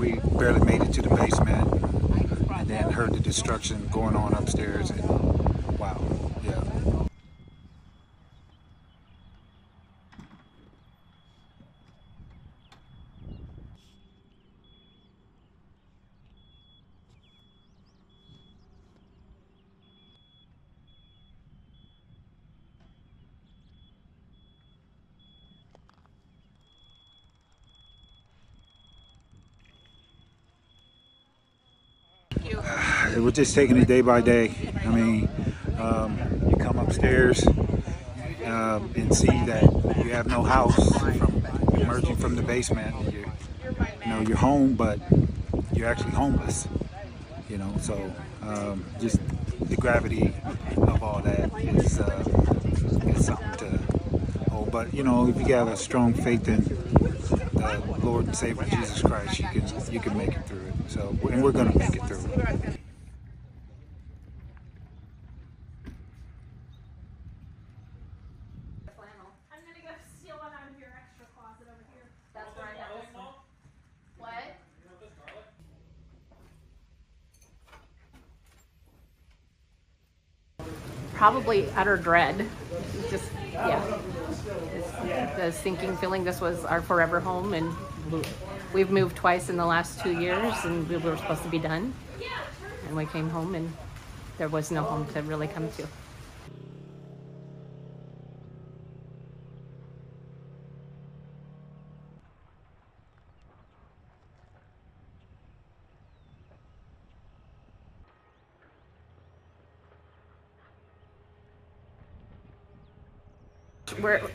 we barely made it to the basement, and then heard the destruction going on upstairs, and wow, yeah. We're just taking it day by day. I mean, you come upstairs and see that you have no house from emerging from the basement. You're home, but you're actually homeless. So just the gravity of all that is something to hold. But if you have a strong faith in the Lord and Savior Jesus Christ, you can make it through it. So, and we're going to make it through it. Probably utter dread. Just, yeah. The sinking feeling this was our forever home, and we've moved twice in the last 2 years, and we were supposed to be done. And we came home, and there was no home to really come to.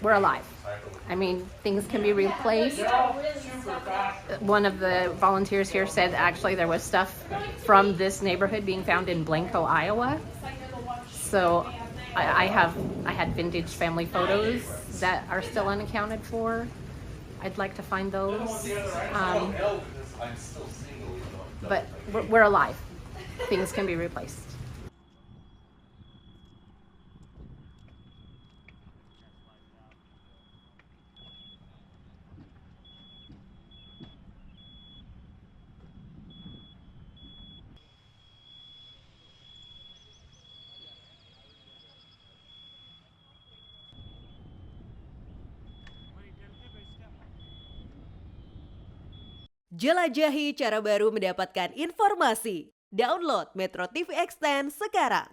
We're alive. I mean, things can be replaced. One of the volunteers here said actually there was stuff from this neighborhood being found in Blanco, Iowa. So I had vintage family photos that are still unaccounted for. I'd like to find those. But we're alive. Things can be replaced. Jelajahi cara baru mendapatkan informasi. Download MetroTV Extend sekarang.